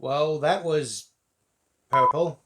Well, that was purple.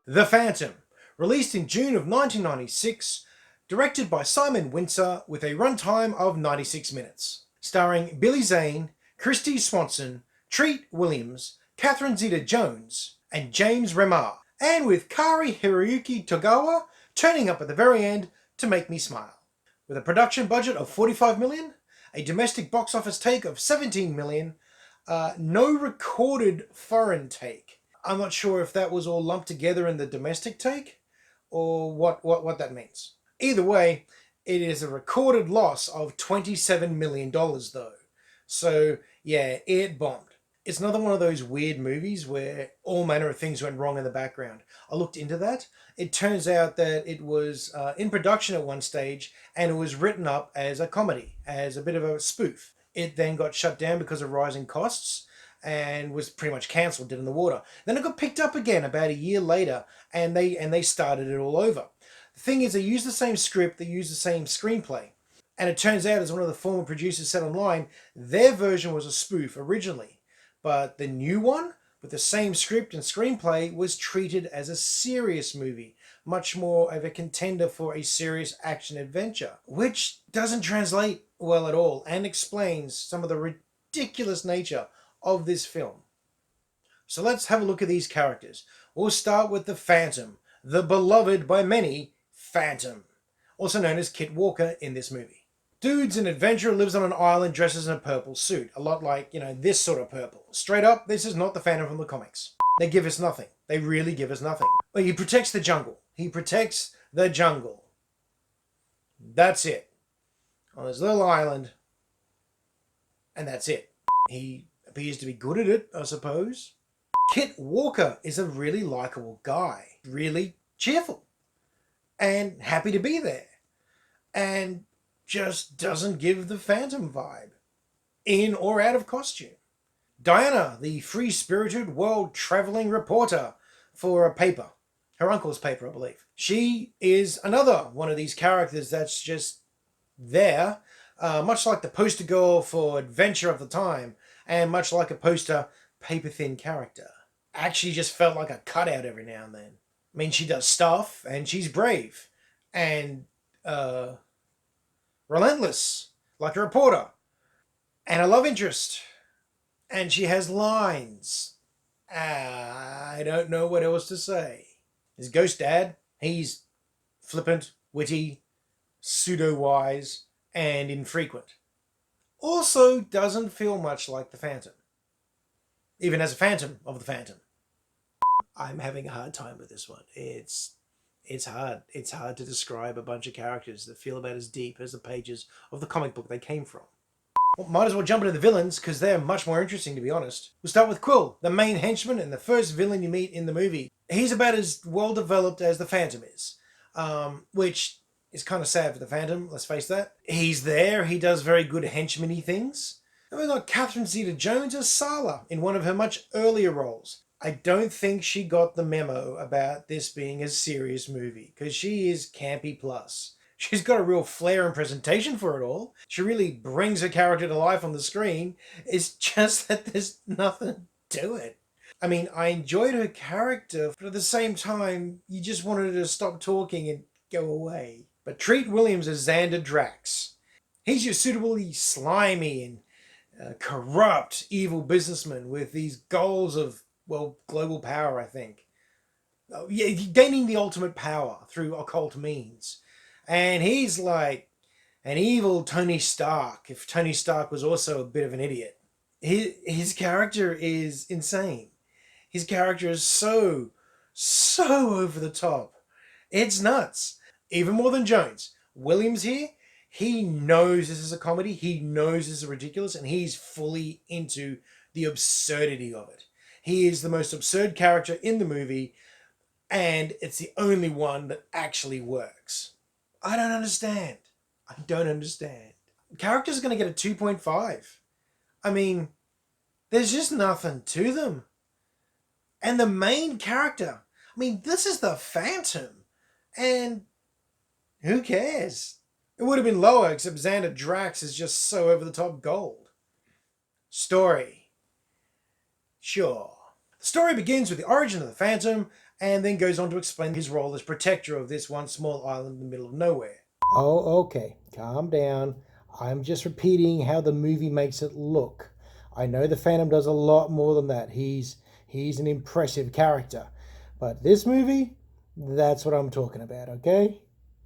The Phantom, released in June of 1996, directed by Simon Windsor with a runtime of 96 minutes. Starring Billy Zane, Christy Swanson, Treat Williams, Catherine Zeta-Jones, and James Remar, and with Kari Hiroyuki Togawa turning up at the very end to make me smile. With a production budget of 45 million, a domestic box office take of 17 million, no recorded foreign take. I'm not sure if that was all lumped together in the domestic take or what that means. Either way, it is a recorded loss of $27 million though. So yeah, it bombed. It's another one of those weird movies where all manner of things went wrong in the background. I looked into that. It turns out that it was in production at one stage and it was written up as a comedy, as a bit of a spoof. It then got shut down because of rising costs and was pretty much cancelled, dead in the water. Then it got picked up again about a year later and they started it all over. The thing is, they used the same script, they used the same screenplay. And it turns out, as one of the former producers said online, their version was a spoof originally. But the new one, with the same script and screenplay, was treated as a serious movie, much more of a contender for a serious action adventure, which doesn't translate well at all and explains some of the ridiculous nature of this film. So let's have a look at these characters. We'll start with the Phantom, the beloved by many Phantom, also known as Kit Walker in this movie. Dude's an adventurer, lives on an island, dresses in a purple suit. A lot like, this sort of purple. Straight up, this is not the Phantom from the comics. They give us nothing. They really give us nothing. But he protects the jungle. He protects the jungle. That's it. On his little island. And that's it. He appears to be good at it, I suppose. Kit Walker is a really likable guy. Really cheerful. And happy to be there. And just doesn't give the Phantom vibe, in or out of costume. Diana, the free-spirited, world-traveling reporter for a paper. Her uncle's paper, I believe. She is another one of these characters that's just there, much like the poster girl for Adventure of the Time, and much like a poster, paper-thin character. Actually just felt like a cutout every now and then. I mean, she does stuff, and she's brave. And, relentless, like a reporter, and a love interest, and she has lines. I don't know what else to say. His ghost dad, he's flippant, witty, pseudo-wise, and infrequent. Also doesn't feel much like the Phantom, even as a Phantom of the Phantom. I'm having a hard time with this one. It's hard. It's hard to describe a bunch of characters that feel about as deep as the pages of the comic book they came from. Well, might as well jump into the villains, because they're much more interesting, to be honest. We'll start with Quill, the main henchman and the first villain you meet in the movie. He's about as well developed as the Phantom is, which is kind of sad for the Phantom, let's face that. He's there, he does very good henchman-y things. And we've got Catherine Zeta-Jones as Sala in one of her much earlier roles. I don't think she got the memo about this being a serious movie, because she is campy plus. She's got a real flair and presentation for it all. She really brings her character to life on the screen. It's just that there's nothing to it. I mean, I enjoyed her character, but at the same time, you just wanted her to stop talking and go away. But Treat Williams as Xander Drax. He's your suitably slimy and corrupt, evil businessman with these goals of, well, global power, I think. Yeah, gaining the ultimate power through occult means. And he's like an evil Tony Stark, if Tony Stark was also a bit of an idiot. His character is insane. His character is so over the top. It's nuts. Even more than Jones. Williams here, he knows this is a comedy. He knows this is ridiculous, and he's fully into the absurdity of it. He is the most absurd character in the movie, and it's the only one that actually works. I don't understand. I don't understand. Characters are going to get a 2.5. I mean, there's just nothing to them. And the main character, I mean, this is the Phantom. And who cares? It would have been lower, except Xander Drax is just so over the top gold. Story. Sure. The story begins with the origin of the Phantom and then goes on to explain his role as protector of this one small island in the middle of nowhere. Oh, okay. Calm down. I'm just repeating how the movie makes it look. I know the Phantom does a lot more than that. He's an impressive character. But this movie, that's what I'm talking about, okay?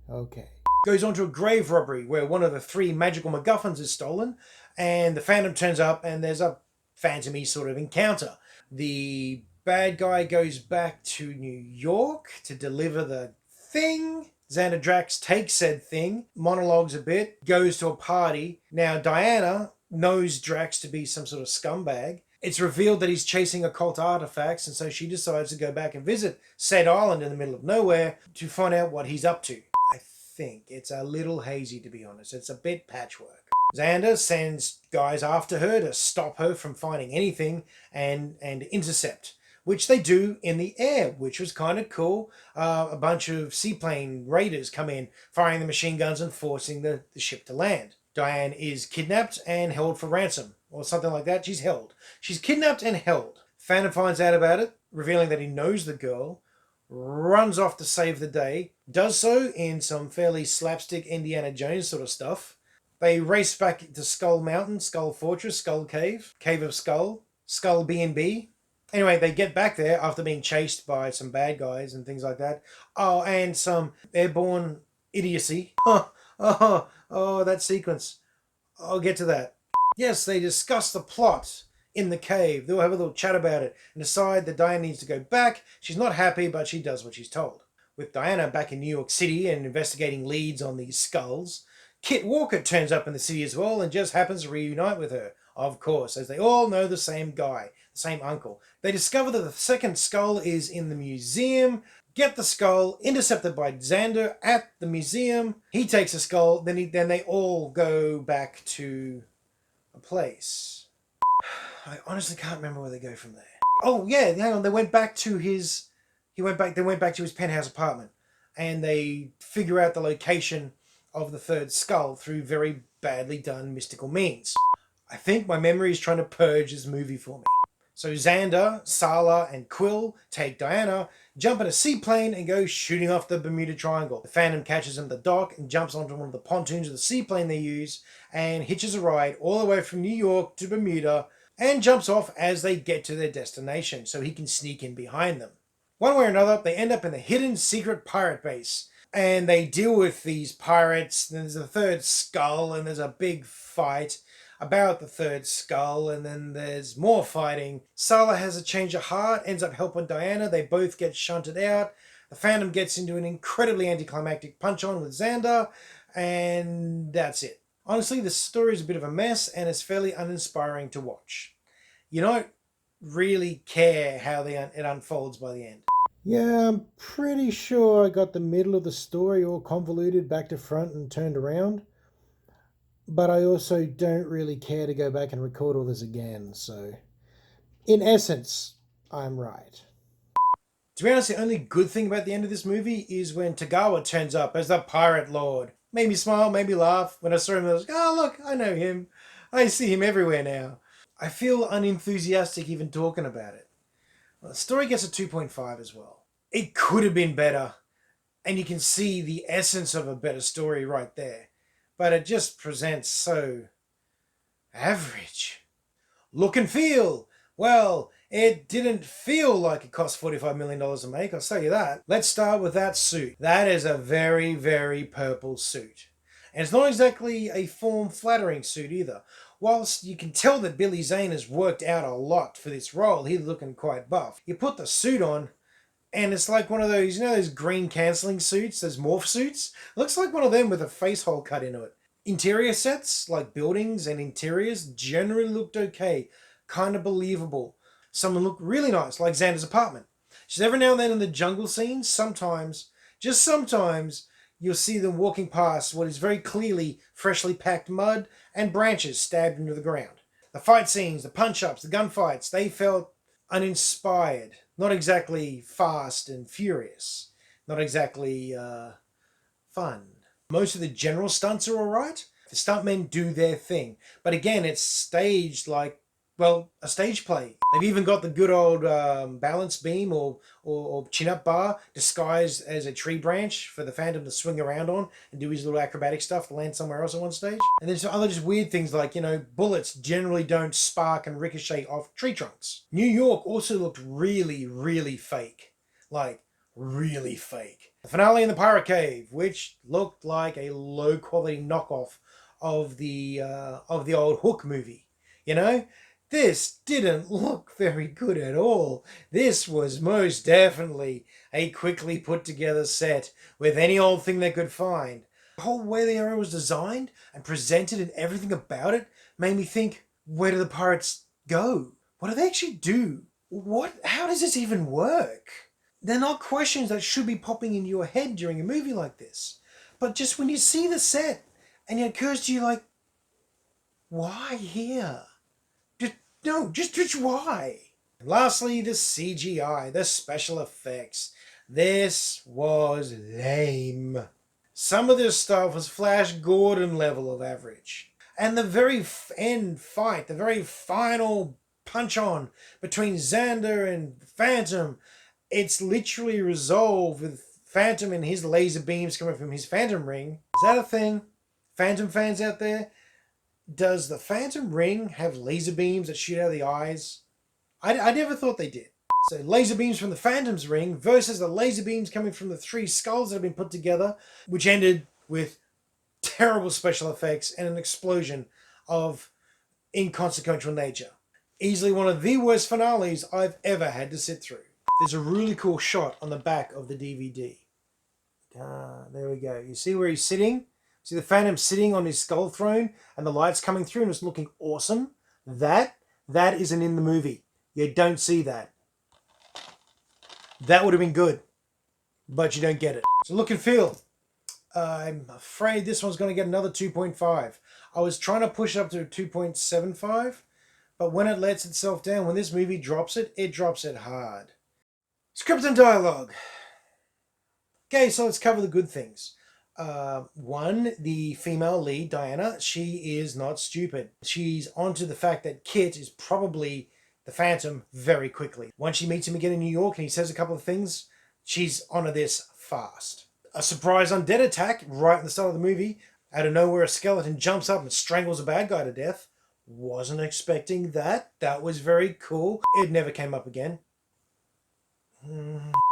Okay. Goes on to a grave robbery where one of the three magical MacGuffins is stolen, and the Phantom turns up, and there's a phantom-y sort of encounter. The bad guy goes back to New York to deliver the thing. Xander Drax takes said thing, monologues a bit, goes to a party. Now Diana knows Drax to be some sort of scumbag. It's revealed that he's chasing occult artifacts, and so she decides to go back and visit said island in the middle of nowhere to find out what he's up to. I think it's a little hazy, to be honest. It's a bit patchwork. Xander sends guys after her to stop her from finding anything and intercept, which they do in the air, which was kind of cool. A bunch of seaplane raiders come in, firing the machine guns and forcing the ship to land. Diane is kidnapped and held for ransom, or something like that. She's held. She's kidnapped and held. Phantom finds out about it, revealing that he knows the girl, runs off to save the day, does so in some fairly slapstick Indiana Jones sort of stuff. They race back to Skull Mountain, Skull Fortress, Skull Cave, Cave of Skull, Skull B&B. Anyway, they get back there after being chased by some bad guys and things like that. Oh, and some airborne idiocy. Oh, that sequence. I'll get to that. Yes, they discuss the plot in the cave. They'll have a little chat about it and decide that Diana needs to go back. She's not happy, but she does what she's told. With Diana back in New York City and investigating leads on these skulls, Kit Walker turns up in the city as well and just happens to reunite with her. Of course, as they all know the same guy, the same uncle. They discover that the second skull is in the museum, get the skull, intercepted by Xander at the museum. He takes the skull, then they all go back to a place. I honestly can't remember where they go from there. Oh yeah, hang on. They went back to his. He went back. They went back to his penthouse apartment, and they figure out the location of the third skull through very badly done mystical means. I think my memory is trying to purge this movie for me. So Xander, Sala, and Quill take Diana, jump in a seaplane, and go shooting off the Bermuda Triangle. The Phantom catches them at the dock and jumps onto one of the pontoons of the seaplane they use and hitches a ride all the way from New York to Bermuda and jumps off as they get to their destination so he can sneak in behind them. One way or another, they end up in the hidden secret pirate base and they deal with these pirates. There's a third skull and there's a big fight about the third skull, and then there's more fighting. Sala has a change of heart, ends up helping Diana. They both get shunted out. The Phantom gets into an incredibly anticlimactic punch-on with Xander, and that's it. Honestly, the story is a bit of a mess, and it's fairly uninspiring to watch. You don't really care how it unfolds by the end. Yeah, I'm pretty sure I got the middle of the story all convoluted back to front and turned around. But I also don't really care to go back and record all this again, so in essence, I'm right. To be honest, the only good thing about the end of this movie is when Tagawa turns up as the Pirate Lord. Made me smile, made me laugh. When I saw him, I was like, oh, look, I know him. I see him everywhere now. I feel unenthusiastic even talking about it. Well, the story gets a 2.5 as well. It could have been better, and you can see the essence of a better story right there. But it just presents so average. Look and feel. Well, it didn't feel like it cost $45 million to make, I'll tell you that. Let's start with that suit. That is a very, very purple suit. And it's not exactly a form-flattering suit either. Whilst you can tell that Billy Zane has worked out a lot for this role, he's looking quite buff. You put the suit on, and it's like one of those, you know those green cancelling suits, those morph suits? It looks like one of them with a face hole cut into it. Interior sets, like buildings and interiors, generally looked okay. Kind of believable. Some look really nice, like Xander's apartment. Just every now and then in the jungle scenes, sometimes, just sometimes, you'll see them walking past what is very clearly freshly packed mud and branches stabbed into the ground. The fight scenes, the punch-ups, the gunfights, they felt uninspired. Not exactly fast and furious. Not exactly fun. Most of the general stunts are alright. The stuntmen do their thing. But again, it's staged like, well, a stage play. They've even got the good old balance beam or chin-up bar disguised as a tree branch for the Phantom to swing around on and do his little acrobatic stuff to land somewhere else at one stage. And there's other just weird things like, bullets generally don't spark and ricochet off tree trunks. New York also looked really, really fake. Like, really fake. The finale in the Pirate Cave, which looked like a low-quality knockoff of the old Hook movie. This didn't look very good at all. This was most definitely a quickly put together set with any old thing they could find. The whole way the area was designed and presented and everything about it made me think, where do the pirates go? What do they actually do? How does this even work? They're not questions that should be popping into your head during a movie like this. But just when you see the set and it occurs to you like, why here? Just why? And lastly, the CGI, the special effects. This was lame. Some of this stuff was Flash Gordon level of average. And the very end fight, the very final punch-on between Xander and Phantom, it's literally resolved with Phantom and his laser beams coming from his Phantom ring. Is that a thing? Phantom fans out there? Does the Phantom ring have laser beams that shoot out of the eyes? I never thought they did. So laser beams from the Phantom's ring versus the laser beams coming from the three skulls that have been put together, which ended with terrible special effects and an explosion of inconsequential nature. Easily one of the worst finales I've ever had to sit through. There's a really cool shot on the back of the DVD. There we go. You see where he's sitting? See the Phantom sitting on his skull throne and the lights coming through and it's looking awesome? That isn't in the movie. You don't see that. That would have been good, but you don't get it. So look and feel. I'm afraid this one's going to get another 2.5. I was trying to push it up to a 2.75, but when it lets itself down, when this movie drops it drops it hard. Script and dialogue. Okay, so let's cover the good things. One, the female lead, Diana, she is not stupid. She's onto the fact that Kit is probably the Phantom very quickly. Once she meets him again in New York and he says a couple of things, she's onto this fast. A surprise undead attack right at the start of the movie. Out of nowhere, a skeleton jumps up and strangles a bad guy to death. Wasn't expecting that. That was very cool. It never came up again.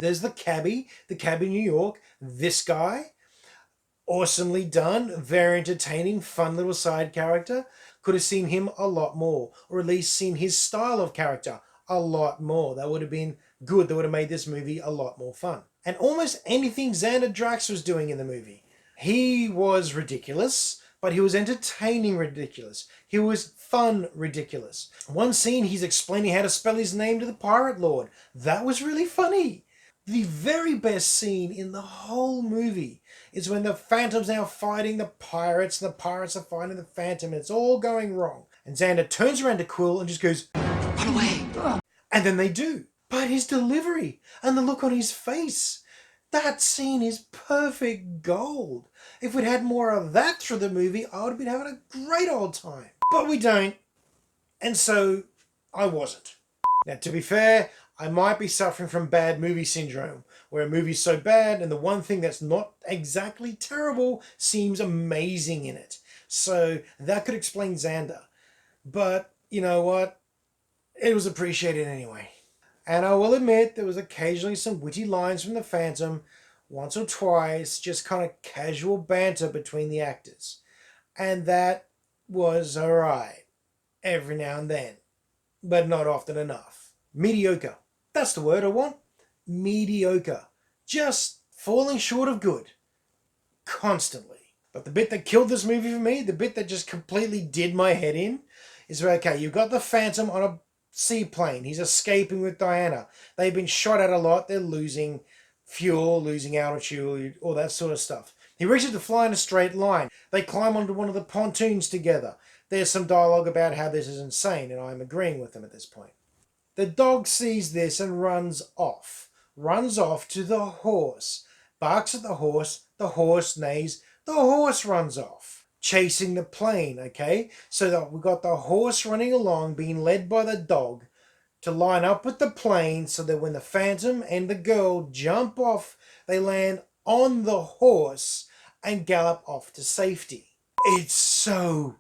There's the cabbie New York. This guy, awesomely done, very entertaining, fun little side character. Could have seen him a lot more, or at least seen his style of character a lot more. That would have been good. That would have made this movie a lot more fun. And almost anything Xander Drax was doing in the movie. He was ridiculous, but he was entertaining ridiculous. He was fun ridiculous. One scene, he's explaining how to spell his name to the Pirate Lord. That was really funny. The very best scene in the whole movie is when the Phantom's now fighting the pirates, and the pirates are fighting the Phantom, and it's all going wrong. And Xander turns around to Quill and just goes, "Run away!" And then they do. But his delivery and the look on his face, that scene is perfect gold. If we'd had more of that through the movie, I would have been having a great old time. But we don't. And so, I wasn't. Now, to be fair, I might be suffering from bad movie syndrome, where a movie's so bad and the one thing that's not exactly terrible seems amazing in it. So that could explain Xander. But you know what? It was appreciated anyway. And I will admit there was occasionally some witty lines from the Phantom, once or twice, just kind of casual banter between the actors. And that was alright. Every now and then. But not often enough. Mediocre. That's the word I want. Mediocre. Just falling short of good. Constantly. But the bit that killed this movie for me, the bit that just completely did my head in, is okay, you've got the Phantom on a seaplane. He's escaping with Diana. They've been shot at a lot. They're losing fuel, losing altitude, all that sort of stuff. He reaches to fly in a straight line. They climb onto one of the pontoons together. There's some dialogue about how this is insane, and I'm agreeing with them at this point. The dog sees this and runs off. Runs off to the horse. Barks at the horse neighs, the horse runs off, chasing the plane, okay? So that we've got the horse running along, being led by the dog, to line up with the plane so that when the Phantom and the girl jump off, they land on the horse and gallop off to safety. It's so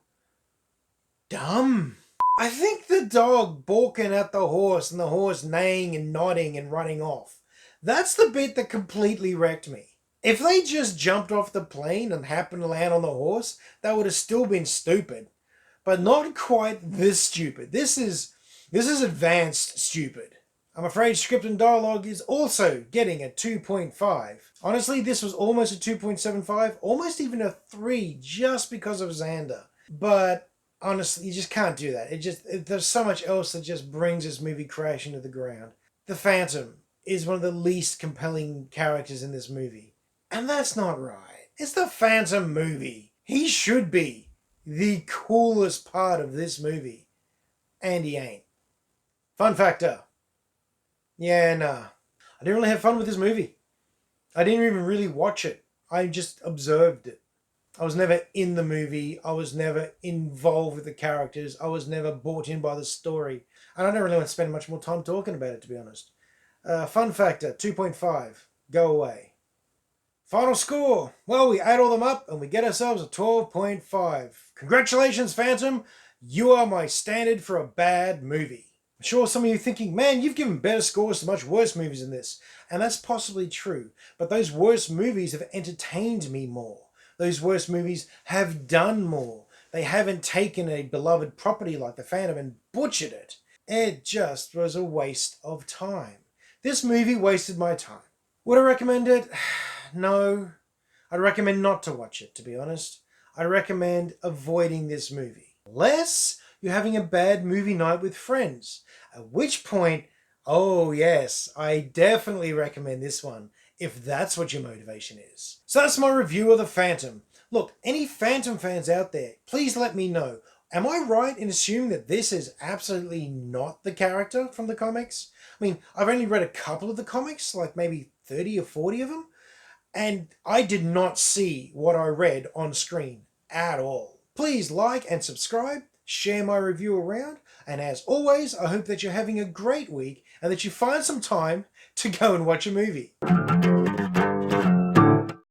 dumb. I think the dog balking at the horse and the horse neighing and nodding and running off. That's the bit that completely wrecked me. If they just jumped off the plane and happened to land on the horse, that would have still been stupid. But not quite this stupid. This is advanced stupid. I'm afraid script and dialogue is also getting a 2.5. Honestly, this was almost a 2.75, almost even a 3 just because of Xander. But honestly, you just can't do that. There's so much else that just brings this movie crashing to the ground. The Phantom is one of the least compelling characters in this movie. And that's not right. It's the Phantom movie. He should be the coolest part of this movie. And he ain't. Fun factor. Yeah, nah. I didn't really have fun with this movie. I didn't even really watch it. I just observed it. I was never in the movie. I was never involved with the characters. I was never bought in by the story. And I don't really want to spend much more time talking about it, to be honest. Fun factor, 2.5. Go away. Final score. Well, we add all them up and we get ourselves a 12.5. Congratulations, Phantom. You are my standard for a bad movie. I'm sure some of you are thinking, man, you've given better scores to much worse movies than this. And that's possibly true. But those worse movies have entertained me more. Those worst movies have done more. They haven't taken a beloved property like The Phantom and butchered it. It just was a waste of time. This movie wasted my time. Would I recommend it? No. I'd recommend not to watch it, to be honest. I'd recommend avoiding this movie. Unless you're having a bad movie night with friends. At which point, oh yes, I definitely recommend this one, if that's what your motivation is. So that's my review of The Phantom. Look, any Phantom fans out there, please let me know. Am I right in assuming that this is absolutely not the character from the comics? I mean, I've only read a couple of the comics, like maybe 30 or 40 of them, and I did not see what I read on screen at all. Please like and subscribe, share my review around, and as always, I hope that you're having a great week and that you find some time to go and watch a movie.